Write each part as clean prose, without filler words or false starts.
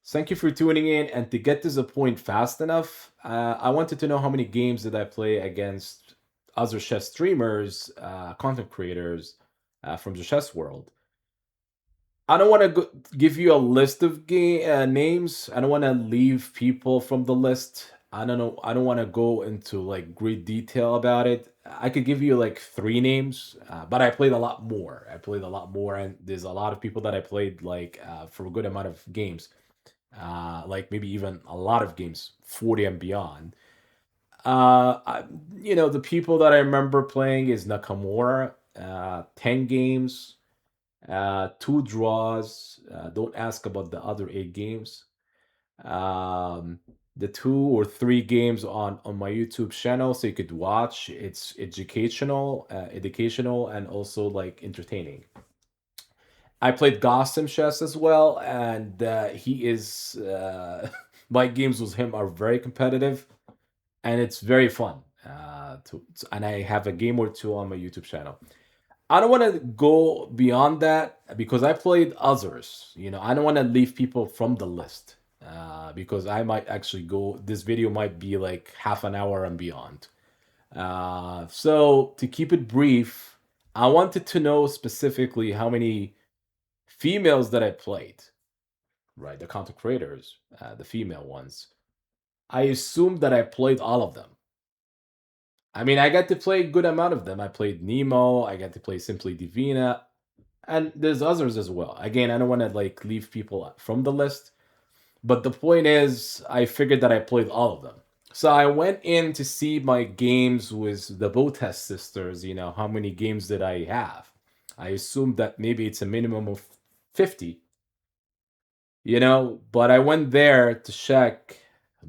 Thank you for tuning in. And to get to the point fast enough, I wanted to know how many games did I play against other chess streamers, content creators from the chess world. I don't want to give you a list of names. I don't want to leave people from the list. I don't know. I don't want to go into like great detail about it. I could give you like three names, but I played a lot more. I played a lot more, and there's a lot of people that I played like for a good amount of games, like maybe even a lot of games, 40 and beyond. The people that I remember playing is Nakamura, 10 games, two draws. Don't ask about the other eight games. Um, the two or three games on my YouTube channel, so you could watch. It's educational, and also like entertaining. I played GothamChess as well, and he is my games with him are very competitive, and it's very fun. And I have a game or two on my YouTube channel. I don't want to go beyond that because I played others. I don't want to leave people from the list because I might actually go. This video might be like half an hour and beyond. So to keep it brief, I wanted to know specifically how many females that I played, right? The content creators, the female ones. I assumed that I played all of them. I mean, I got to play a good amount of them. I played Nemo. I got to play Simply Divina, and there's others as well. Again, I don't want to like leave people from the list, but the point is, I figured that I played all of them. So I went in to see my games with the Botez sisters. How many games did I have? I assumed that maybe it's a minimum of 50. But I went there to check,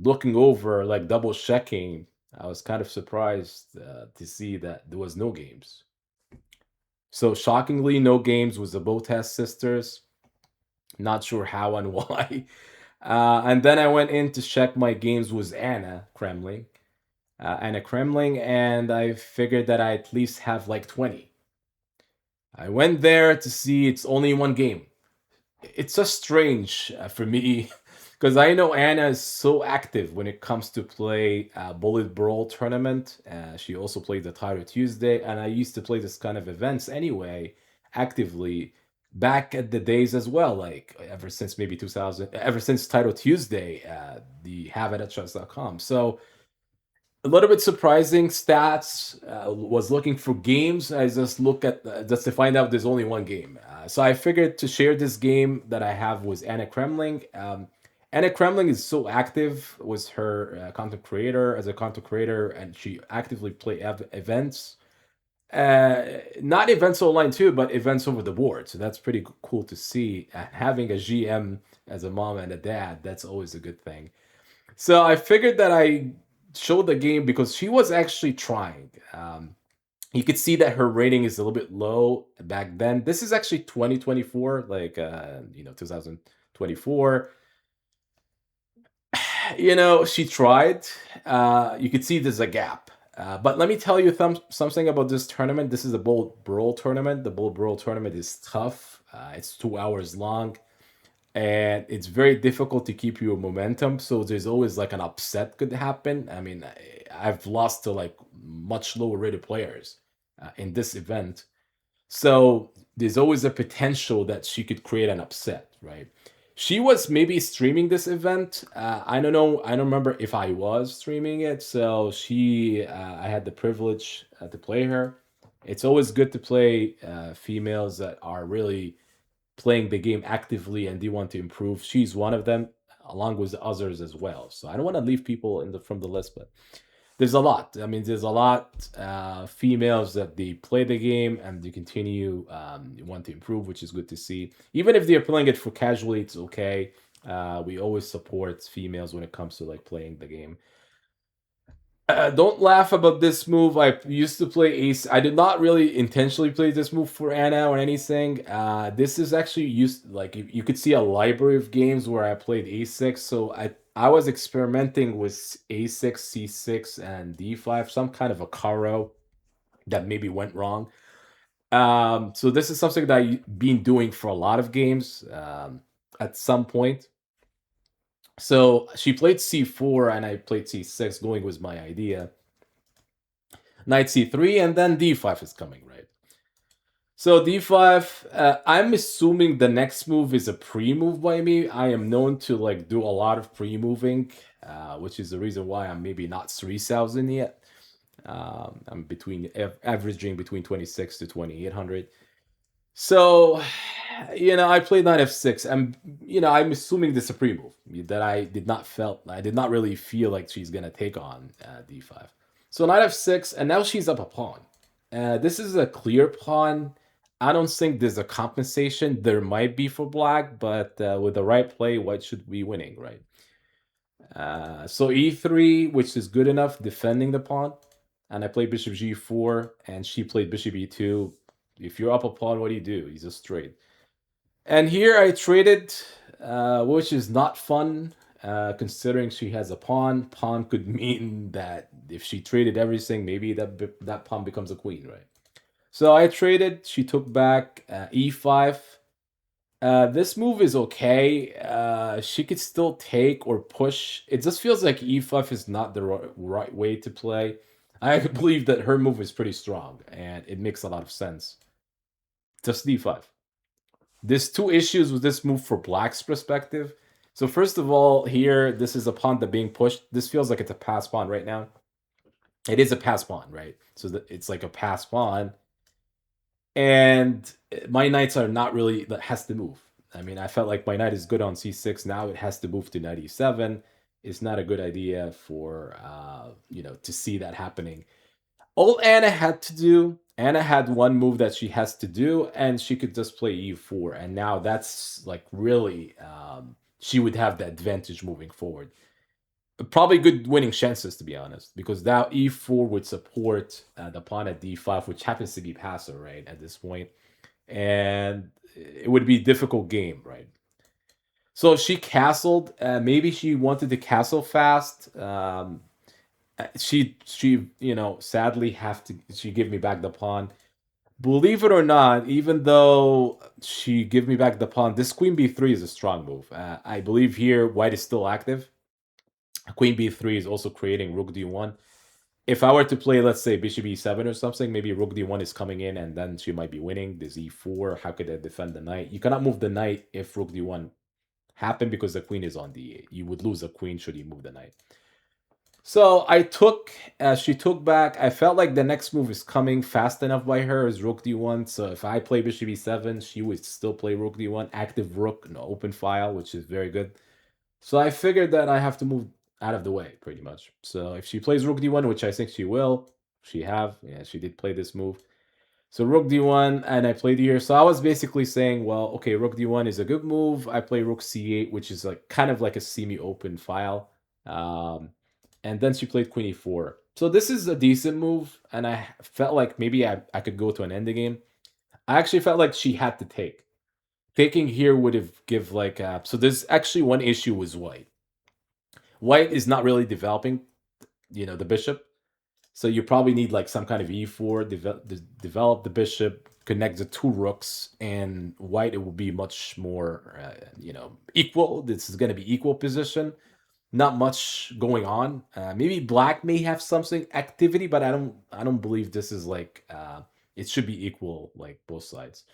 looking over, like double checking. I was kind of surprised to see that there was no games. So shockingly, no games with the Botez sisters. Not sure how and why. And then I went in to check my games with Anna Kremling, and I figured that I at least have like 20. I went there to see it's only one game. It's just strange for me because I know Anna is so active when it comes to play Bullet Brawl tournament. She also played the Title Tuesday, and I used to play this kind of events anyway, actively back at the days as well. Like ever since maybe 2000, ever since Title Tuesday, the have it at chess.com. So a little bit surprising stats. Was looking for games. I just look at just to find out there's only one game. So I figured to share this game that I have with Anna Kremling. Anna Kremling is so active. Was her content creator as a content creator, and she actively play events. Not events online too, but events over the board. So that's pretty cool to see. Having a GM as a mom and a dad, that's always a good thing. So I figured that I showed the game because she was actually trying. You could see that her rating is a little bit low back then. This is actually 2024, like 2024. She tried. You could see there's a gap. But let me tell you something about this tournament. This is a Bull Brawl tournament. The Bull Brawl tournament is tough. It's 2 hours long, and it's very difficult to keep your momentum. So there's always like an upset could happen. I mean, I've lost to like much lower rated players in this event. So there's always a potential that she could create an upset, right? She was maybe streaming this event. I don't know. I don't remember if I was streaming it. So I had the privilege to play her. It's always good to play females that are really playing the game actively and they want to improve. She's one of them, along with the others as well. So I don't want to leave people from the list, but there's a lot. I mean, there's a lot females that they play the game and they continue want to improve, which is good to see. Even if they're playing it for casually, it's okay. We always support females when it comes to like playing the game. Don't laugh about this move. I used to play ace. I did not really intentionally play this move for Anna or anything. This is actually used like you could see a library of games where I played a6. So I was experimenting with a6, c6, and d5, some kind of a caro that maybe went wrong. So this is something that I've been doing for a lot of games at some point. So she played c4 and I played c6, going with my idea. Knight c3, and then d5 is coming, right? So d5, I'm assuming the next move is a pre-move by me. I am known to like do a lot of pre-moving, which is the reason why I'm maybe not 3,000 yet. I'm averaging between 26 to 2,800. So, I played knight f6. I'm assuming this is a pre-move that I did not really feel like she's gonna take on d5. So knight f6, and now she's up a pawn. This is a clear pawn. I don't think there's a compensation. There might be for black, but with the right play, white should be winning, right? So e3, which is good enough, defending the pawn. And I played bishop g4, and she played bishop e2. If you're up a pawn, what do? You just trade. And here I traded, which is not fun, considering she has a pawn. Pawn could mean that if she traded everything, maybe that pawn becomes a queen, right? So I traded. She took back e5. This move is okay. She could still take or push. It just feels like e5 is not the right way to play. I believe that her move is pretty strong, and it makes a lot of sense. Just d5. There's two issues with this move for black's perspective. So first of all, here, this is a pawn that being pushed. This feels like it's a pass pawn right now. It is a pass pawn, right? So it's like a pass pawn. And my knights are not really, that has to move. I mean, I felt like my knight is good on c6. Now it has to move to knight e7. It's not a good idea for, to see that happening. All Anna had to do, Anna had one move that she has to do, and she could just play e4. And now that's like really, she would have the advantage moving forward. Probably good winning chances, to be honest, because now e4 would support the pawn at d5, which happens to be passive, right, at this point. And it would be a difficult game, right? So she castled. Maybe she wanted to castle fast. She sadly have to. She give me back the pawn. Believe it or not, even though she give me back the pawn, this queen b3 is a strong move. I believe here white is still active. Queen b3 is also creating rook d1. If I were to play, let's say, bishop e7 or something, maybe rook d1 is coming in and then she might be winning. There's e4. How could I defend the knight? You cannot move the knight if rook d1 happened because the queen is on d8. You would lose a queen should you move the knight. So I took, she took back. I felt like the next move is coming fast enough by her is rook d1. So if I play bishop e7, she would still play rook d1. Active rook, no open file, which is very good. So I figured that I have to move out of the way, pretty much. So if she plays rook d1, which I think she will, she did play this move. So rook d1, and I played here. So I was basically saying, well, okay, rook d1 is a good move. I play rook c8, which is like kind of like a semi-open file. And then she played queen e4. So this is a decent move, and I felt like maybe I could go to an ending game. I actually felt like she had to take. Taking here would have give like so there's actually one issue with white. White is not really developing, the bishop. So you probably need like some kind of e4, develop the bishop, connect the two rooks, and white it will be much more, equal. This is going to be equal position. Not much going on. Maybe black may have something activity, but I don't believe this is like it should be equal like both sides.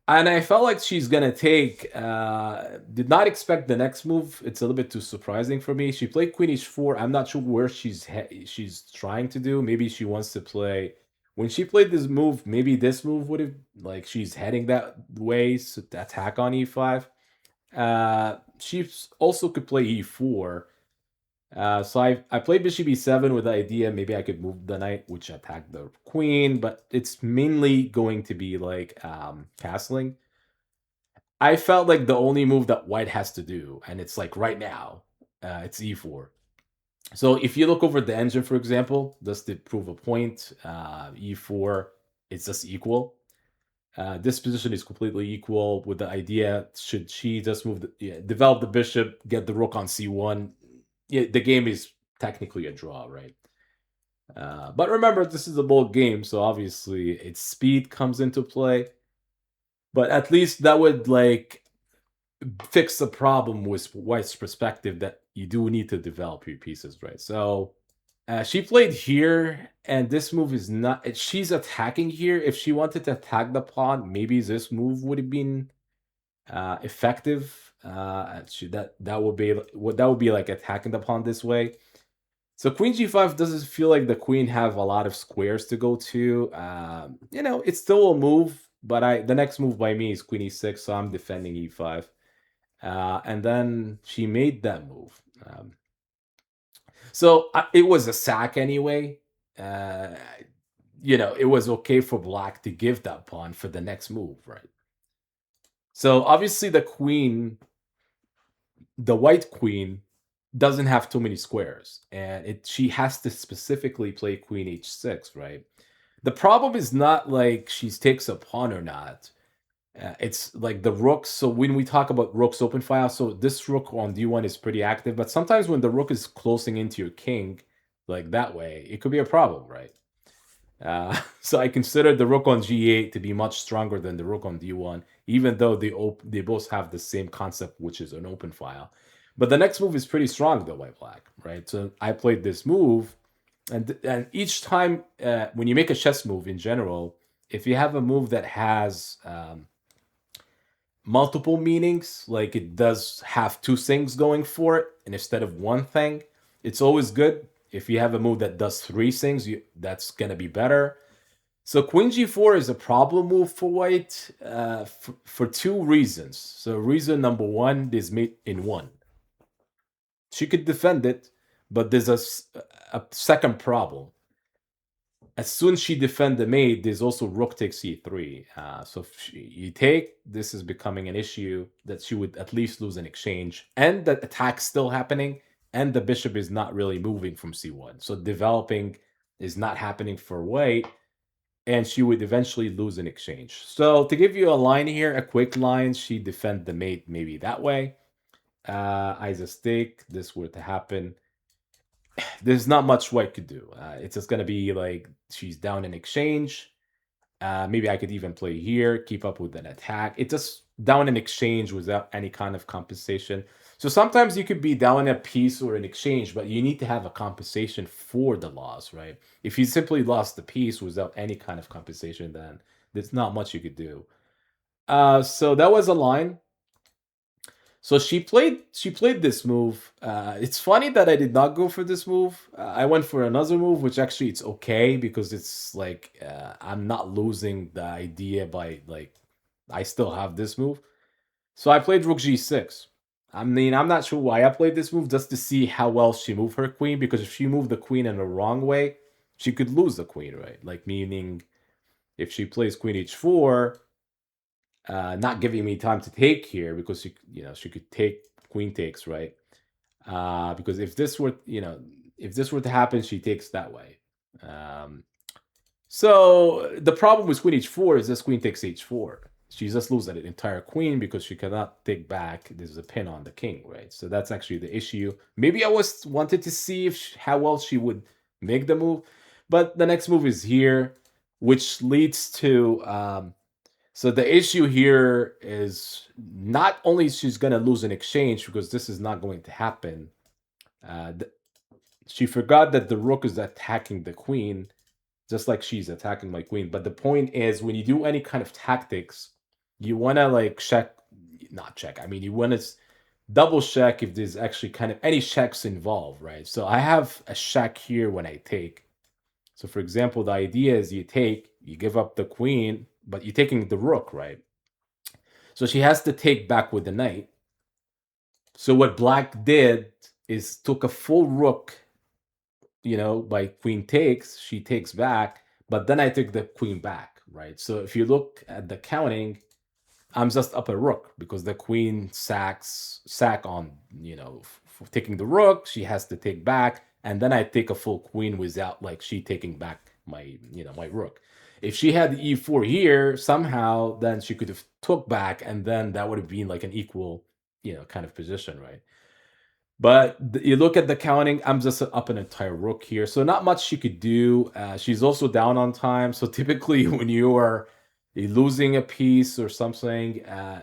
And I felt like she's gonna take. Did not expect the next move. It's a little bit too surprising for me. She played Queen H4. I'm not sure where she's trying to do. Maybe she wants to play. When she played this move, maybe this move would have like she's heading that way so to attack on E5. She also could play E4. So I played bishop e7 with the idea maybe I could move the knight, which attacked the queen, but it's mainly going to be like castling. I felt like the only move that white has to do, and it's like right now, it's e4. So if you look over the engine, for example, just to prove a point, e4, it's just equal. This position is completely equal with the idea, should she just develop the bishop, get the rook on c1, the game is technically a draw, right? But remember, this is a bold game, so obviously its speed comes into play. But at least that would like fix the problem with white's perspective that you do need to develop your pieces, right? So she played here, and this move is not. She's attacking here. If she wanted to attack the pawn, maybe this move would have been effective. That would be like attacking the pawn this way. So queen g5 doesn't feel like the queen have a lot of squares to go to. It's still a move, but the next move by me is queen e6, so I'm defending e5. And then she made that move. It was a sack anyway. Uh, it was okay for black to give that pawn for the next move, right? So obviously the white queen doesn't have too many squares, and she has to specifically play queen h6, right? The problem is not like she takes a pawn or not. It's like the rooks. So when we talk about rooks open file, so this rook on d1 is pretty active, but sometimes when the rook is closing into your king, like that way, it could be a problem, right? So I consider the rook on g8 to be much stronger than the rook on d1, even though they both have the same concept, which is an open file. But the next move is pretty strong, though, white-black, right? So I played this move, and each time when you make a chess move in general, if you have a move that has multiple meanings, like it does have two things going for it, and instead of one thing, it's always good. If you have a move that does three things, that's gonna be better. So queen g4 is a problem move for white for two reasons. So reason number one is mate in one. She could defend it, but there's a second problem. As soon as she defend the mate, there's also rook takes c3. So if you take, this is becoming an issue that she would at least lose an exchange, and the attack's still happening, and the bishop is not really moving from c1. So developing is not happening for white, and she would eventually lose an exchange. So to give you a line here, a quick line, she defend the mate maybe that way. Eyes a stake, this were to happen. There's not much white could do. It's just gonna be like she's down in exchange. Maybe I could even play here, keep up with an attack. It's just down in exchange without any kind of compensation. So sometimes you could be down a piece or an exchange, but you need to have a compensation for the loss, right? If you simply lost the piece without any kind of compensation, then there's not much you could do. So that was a line. So she played this move. It's funny that I did not go for this move. I went for another move, which actually it's okay because it's like I'm not losing the idea by like I still have this move. So I played rook g6. I mean, I'm not sure why I played this move, just to see how well she moved her queen, because if she moved the queen in the wrong way, she could lose the queen, right? Like meaning if she plays queen h4, not giving me time to take here because she could take queen takes, right? Because if this were to happen, she takes that way. So the problem with queen h4 is this queen takes h4. She just loses an entire queen because she cannot take back. There's a pin on the king, right? So that's actually the issue. Maybe I wanted to see how well she would make the move, but the next move is here, which leads to so the issue here is not only she's going to lose an exchange because this is not going to happen. She forgot that the rook is attacking the queen, just like she's attacking my queen. But the point is, when you do any kind of tactics, you want to like not check. I mean, you want to double check if there's actually kind of any checks involved, right? So I have a check here when I take. So for example, the idea is you give up the queen, but you're taking the rook, right? So she has to take back with the knight. So what black did is took a full rook, by queen takes, she takes back, but then I took the queen back, right? So if you look at the counting, I'm just up a rook because the queen sack on, taking the rook, she has to take back, and then I take a full queen without like she taking back my rook. If she had the e4 here somehow, then she could have took back, and then that would have been like an equal, kind of position, right? But you look at the counting, I'm just up an entire rook here. So not much she could do. She's also down on time. So typically when you are you're losing a piece or something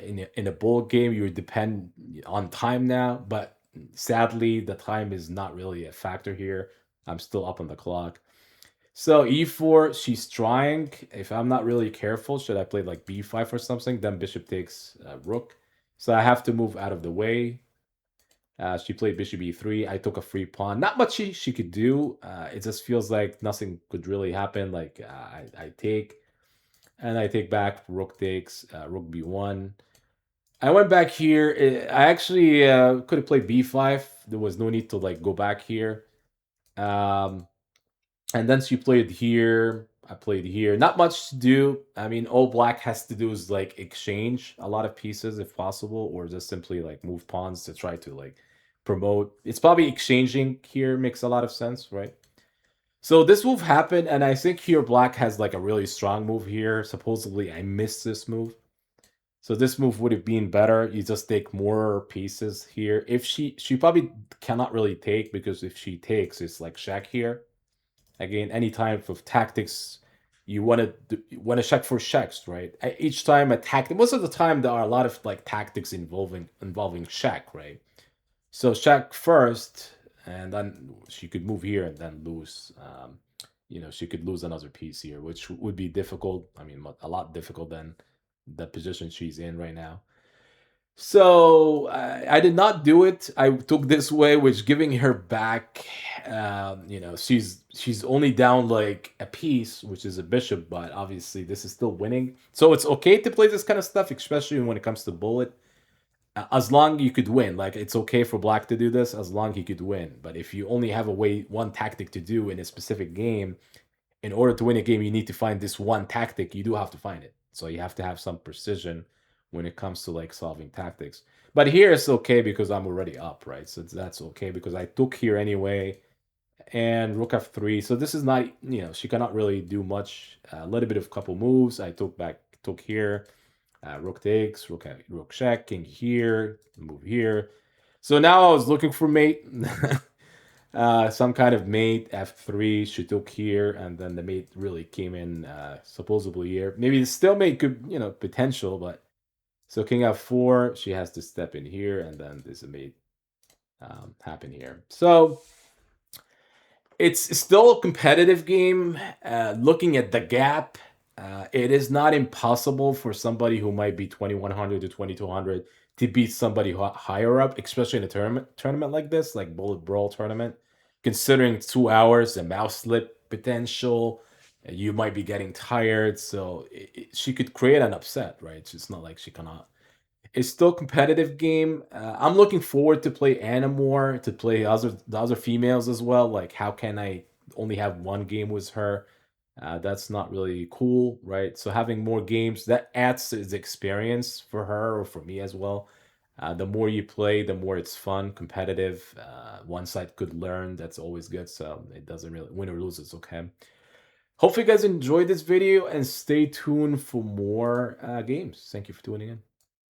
in a board game, you depend on time now. But sadly, the time is not really a factor here. I'm still up on the clock. So e4, she's trying. If I'm not really careful, should I play like b5 or something? Then bishop takes rook. So I have to move out of the way. She played bishop e3. I took a free pawn. Not much she could do. It just feels like nothing could really happen. Like I take, and I take back. Rook takes. Rook b1. I went back here. I actually could have played b5. There was no need to like go back here. And then she played here. I played here. Not much to do. I mean, all black has to do is like exchange a lot of pieces if possible, or just simply like move pawns to try to like promote. It's probably exchanging here makes a lot of sense, right? So this move happened, and I think here black has like a really strong move here. Supposedly, I missed this move. So this move would have been better. You just take more pieces here. If she probably cannot really take, because if she takes, it's like check here. Again, any type of tactics, you want to check for checks, right? Each time a tactic, most of the time there are a lot of like tactics involving check, right? So check first, and then she could move here and then lose. She could lose another piece here, which would be difficult. I mean, a lot difficult than the position she's in right now. So I did not do it. I took this way, which giving her back, she's only down like a piece, which is a bishop, but obviously this is still winning. So it's okay to play this kind of stuff, especially when it comes to bullet. As long you could win, like it's okay for black to do this as long he could win. But if you only have one tactic to do in a specific game, in order to win a game, you need to find this one tactic. You do have to find it. So you have to have some precision when it comes to like solving tactics. But here it's okay because I'm already up, right? So that's okay because I took here anyway. And rook f3. So this is not, she cannot really do much. A little bit of couple moves. I took here. Rook takes, rook check, king here, move here. So now I was looking for mate. Some kind of mate, f3, she took here, and then the mate really came in supposedly here. Maybe the stalemate could, potential, but so king f4, she has to step in here, and then there's a mate happen here. So it's still a competitive game. Looking at the gap, it is not impossible for somebody who might be 2100 to 2200 to beat somebody higher up, especially in a tournament like this, like Bullet Brawl tournament. Considering 2 hours, a mouse slip potential, you might be getting tired. So she could create an upset, right? It's not like she cannot. It's still a competitive game. I'm looking forward to play Anna more, to play the other females as well. Like, how can I only have one game with her? That's not really cool, right? So having more games, that adds to the experience for her or for me as well. The more you play, the more it's fun, competitive. One side could learn. That's always good. So it doesn't really win or lose. It's okay. Hopefully you guys enjoyed this video and stay tuned for more games. Thank you for tuning in.